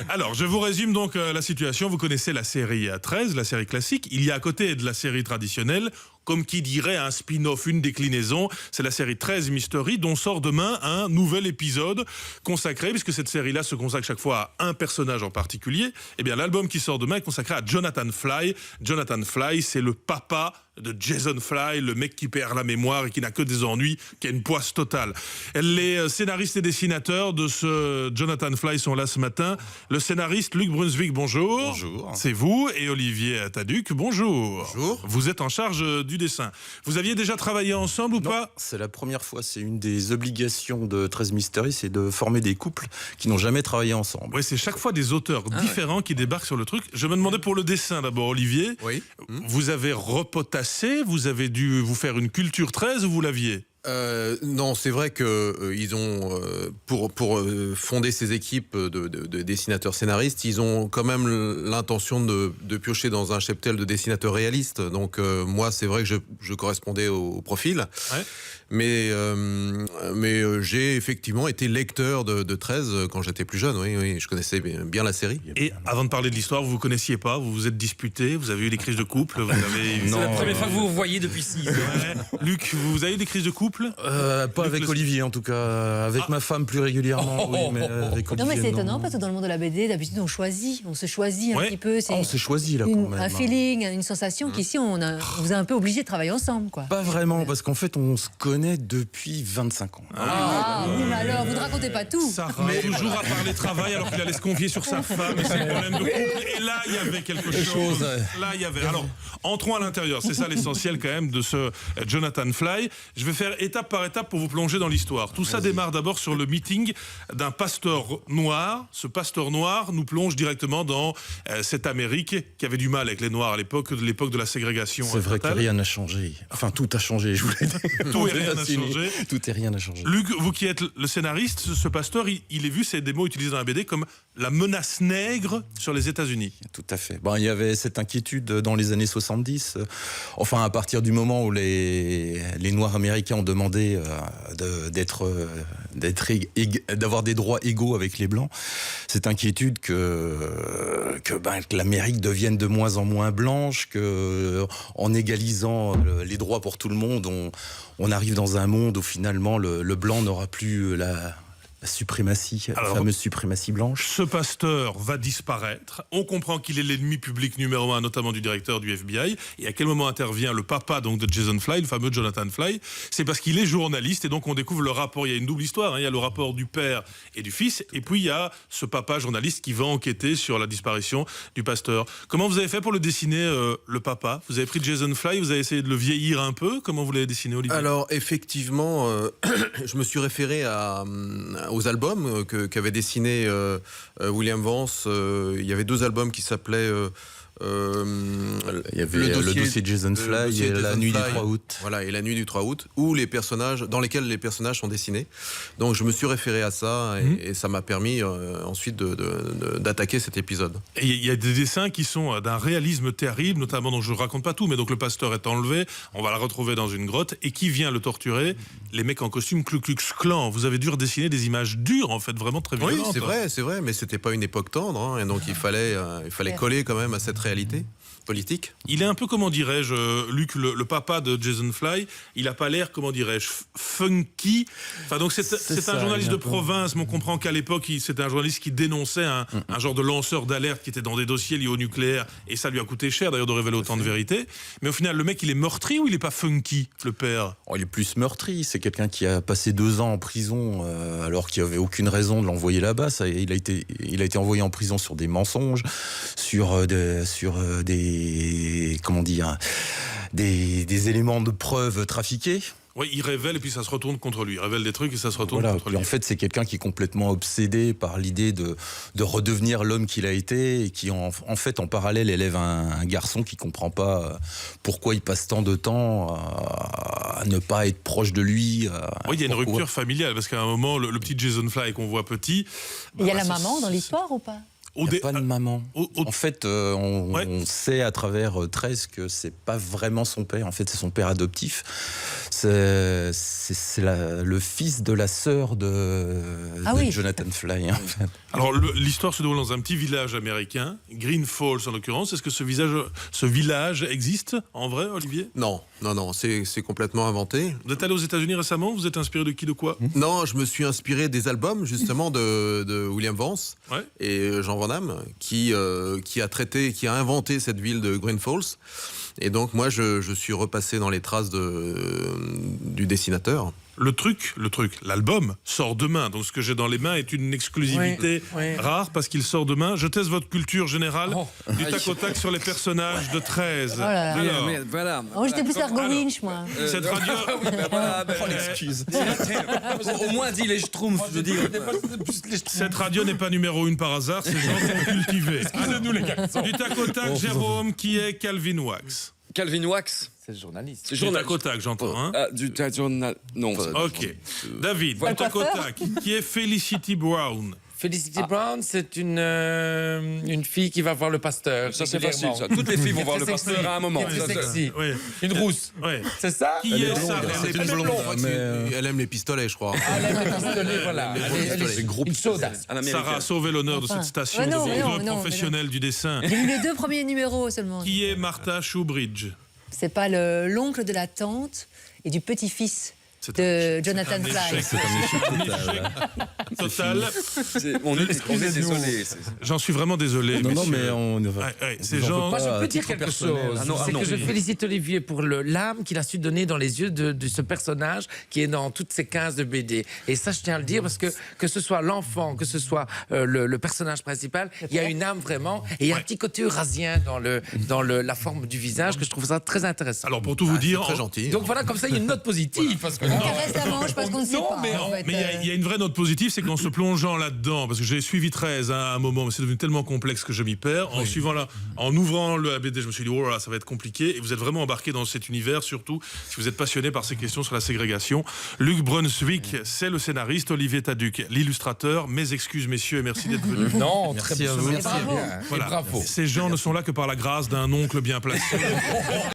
Alors, je vous résume donc la situation. Vous connaissez la série 13, la série classique. Il y a à côté de la série traditionnelle, comme qui dirait un spin-off, une déclinaison, c'est la série 13 Mystery, dont sort demain un nouvel épisode consacré, puisque cette série-là se consacre chaque fois à un personnage en particulier. Eh bien, l'album qui sort demain est consacré à Jonathan Fly. Jonathan Fly, c'est le papa de Jason Fly, le mec qui perd la mémoire et qui n'a que des ennuis, qui a une poisse totale. Les scénaristes et dessinateurs de ce Jonathan Fly sont là ce matin. Le scénariste Luc Brunswick, bonjour. Bonjour. C'est vous. Et Olivier Taduc, bonjour. Bonjour. Vous êtes en charge du dessin. Vous aviez déjà travaillé ensemble ou Non, pas? c'est la première fois. C'est une des obligations de 13 Mystery, c'est de former des couples qui n'ont jamais travaillé ensemble. Oui, c'est chaque fois des auteurs différents qui débarquent sur le truc. Je me demandais pour le dessin d'abord, Olivier. Oui. Vous avez repotassé, vous avez dû vous faire une culture 13 ou vous l'aviez? Non, c'est vrai que ils ont pour fonder ces équipes de dessinateurs scénaristes, ils ont quand même l'intention de piocher dans un cheptel de dessinateurs réalistes. Donc moi, c'est vrai que je correspondais au profil, Ouais. mais j'ai effectivement été lecteur de 13 quand j'étais plus jeune. Oui, je connaissais bien la série. Et avant de parler de l'histoire, vous vous connaissiez pas, vous vous êtes disputé, vous avez eu des crises de couple, vous avez... Non. C'est la première fois que vous vous voyez depuis 6 ans. Ouais. Luc, vous avez eu des crises de couple? Pas avec le- Olivier en tout cas, avec ma femme plus régulièrement. Oui, mais avec Olivier, Non, mais c'est étonnant non. parce que dans le monde de la BD, d'habitude, on se choisit un Ouais. petit peu. Ah, on s'est choisi là quand même. un feeling, une sensation qu'ici, on vous a un peu obligé de travailler ensemble, quoi. Pas vraiment, parce qu'en fait, on se connaît depuis 25 ans. Ah, oui, mais alors, vous ne racontez pas tout. Sarah, toujours à parler travail alors qu'il allait se confier sur sa femme et ses problèmes de couple. Et là, il y avait quelque chose. Là, il y avait. Alors, entrons à l'intérieur. C'est ça l'essentiel quand même de ce Jonathan Fly. Je vais faire étape par étape pour vous plonger dans l'histoire. Tout ça démarre d'abord sur le meeting d'un pasteur noir. Ce pasteur noir nous plonge directement dans cette Amérique qui avait du mal avec les Noirs à l'époque de la ségrégation. C'est vrai que totale. rien n'a changé. Enfin, tout a changé, je voulais dire. Tout et rien n'a changé. Tout et rien n'a changé. Luc, vous qui êtes le scénariste, ce pasteur, il est vu, c'est des mots utilisés dans la BD comme la menace nègre sur les États-Unis. Tout à fait. Bon, il y avait cette inquiétude dans les années 70. Enfin, à partir du moment où les Noirs américains ont demandé d'avoir des droits égaux avec les Blancs, cette inquiétude que l'Amérique devienne de moins en moins blanche, que en égalisant les droits pour tout le monde, on arrive dans un monde où finalement le blanc n'aura plus la suprématie, la fameuse suprématie blanche. Ce pasteur va disparaître. On comprend qu'il est l'ennemi public numéro 1, notamment du directeur du FBI. Et à quel moment intervient le papa donc de Jason Fly, le fameux Jonathan Fly? C'est parce qu'il est journaliste et donc on découvre le rapport. Il y a une double histoire. Hein. Il y a le rapport du père et du fils. Et puis il y a ce papa journaliste qui va enquêter sur la disparition du pasteur. Comment vous avez fait pour le dessiner, le papa? Vous avez pris Jason Fly, vous avez essayé de le vieillir un peu. Comment vous l'avez dessiné, Olivier? Alors effectivement, je me suis référé aux albums qu'avait dessiné William Vance. Il y avait 2 albums qui s'appelaient Il y avait le dossier de Jason Fly et La nuit du 3 août. Voilà, et La nuit du 3 août, dans lesquels les personnages sont dessinés. Donc je me suis référé à ça et ça m'a permis ensuite d'attaquer cet épisode. Et il y a des dessins qui sont d'un réalisme terrible, notamment, dont je ne raconte pas tout, mais donc le pasteur est enlevé, on va le retrouver dans une grotte, et qui vient le torturer? Les mecs en costume Ku Klux Klan. Vous avez dû redessiner des images dures, en fait, vraiment très violentes. Oui, c'est vrai, mais c'était pas une époque tendre, hein, et donc il fallait coller quand même à cette réalité politique. Il est un peu, comment dirais-je, Luc, le papa de Jason Fly, il a pas l'air, comment dirais-je, funky. Enfin, donc c'est un journaliste de province, mais on comprend qu'à l'époque, c'était un journaliste qui dénonçait un genre de lanceur d'alerte qui était dans des dossiers liés au nucléaire, et ça lui a coûté cher d'ailleurs de révéler autant de vérité. Mais au final, le mec, il est meurtri ou il est pas funky, le père? Il est plus meurtri. C'est quelqu'un qui a passé 2 ans en prison alors qu'il n'y avait aucune raison de l'envoyer là-bas. Il a été envoyé en prison sur des mensonges, sur des éléments de preuve trafiqués. Oui, il révèle et puis ça se retourne contre lui. Il révèle des trucs et ça se retourne contre lui. En fait, c'est quelqu'un qui est complètement obsédé par l'idée de redevenir l'homme qu'il a été et qui, en fait, en parallèle, élève un garçon qui comprend pas pourquoi il passe tant de temps à ne pas être proche de lui. Oui, il y a une rupture familiale parce qu'à un moment, le petit Jason Fly qu'on voit petit... Il y a la maman dans l'histoire ou pas? Au Il n'y dé- a pas de maman. au- En fait, Ouais. on sait à travers 13 que c'est pas vraiment son père. En fait, c'est son père adoptif. C'est le fils de la sœur de oui. Jonathan Fly. En fait. Alors l'histoire se déroule dans un petit village américain, Green Falls en l'occurrence. Est-ce que ce village existe en vrai, Olivier? Non, c'est complètement inventé. Vous êtes allé aux États-Unis récemment? Vous êtes inspiré de qui, de quoi? Non, je me suis inspiré des albums justement de William Vance Ouais. et Jean Van Damme qui a inventé cette ville de Green Falls. Et donc moi je suis repassé dans les traces du dessinateur. L'album sort demain. Donc ce que j'ai dans les mains est une exclusivité Ouais. rare parce qu'il sort demain. Je teste votre culture générale Oh. du tac au tac sur les personnages de 13. Oh là là. Alors, Voilà. Oh, j'étais plus Argo Winch, moi. cette radio, Excuse. Au moins, dis les schtroumpfs, je veux dire. cette radio n'est pas numéro 1 par hasard, ces gens sont cultivés. Excusez-nous, les garçons. Du tac au tac, Jérôme, qui est Calvin Wax. Calvin Wax. C'est le journaliste. Du tac au tac, j'entends. Hein. Ah, du journal. Non. Ok. David, du tac au tac, qui est Felicity Brown. Felicity Brown, c'est une fille qui va voir le pasteur. Ça, c'est régulièrement. facile, ça. Toutes les filles vont voir le Très pasteur sexy. à un moment. Très Ça, ça. sexy. Oui. Une rousse. Ouais. C'est ça? Qui est Sarah? C'est une blonde. Elle aime les pistolets, je crois. Elle aime les pistolets, voilà. Elle est une chaudasse. À l'américaine. Sarah a sauvé l'honneur de Enfin. cette station Ouais, non, de mais non, vos deux non, professionnels du dessin. J'ai vu les 2 premiers numéros seulement. Qui est Martha Shoebridge? C'est pas l'oncle de la tante et du petit-fils C'est de Jonathan un Fly. échec. C'est un échec total. Total. On est désolé. J'en suis vraiment désolé. Non, non, messieurs. mais on ne va. Ouais, ouais, ces vous en gens. Moi, je peux à dire titre quelque personnel. chose. Ah non, C'est non. que je félicite Olivier pour l'âme qu'il a su donner dans les yeux de ce personnage qui est dans toutes ces 15 de BD. Et ça, je tiens à le dire parce que ce soit l'enfant, que ce soit le personnage principal, il y a une âme vraiment. Et il y a un petit côté eurasien dans la forme du visage que je trouve ça très intéressant. Alors pour tout vous dire, Très gentil. Donc voilà, comme ça, il y a une note positive. Parce que On caresse la manche parce qu'on ne sait Non, pas. mais en fait, il y a une vraie note positive, c'est qu'en se plongeant là-dedans, parce que j'ai suivi 13 à un moment, mais c'est devenu tellement complexe que je m'y perds. En ouvrant le ABD, je me suis dit, oh là là, ça va être compliqué. Et vous êtes vraiment embarqué dans cet univers, surtout si vous êtes passionné par ces questions sur la ségrégation. Luc Brunswick, c'est le scénariste, Olivier Taduc, l'illustrateur. Mes excuses, messieurs, et merci d'être venus. non, Merci très à vous. Merci Bravo. bien. Et Voilà. bravo. Ces gens ne sont là que par la grâce d'un oncle bien placé.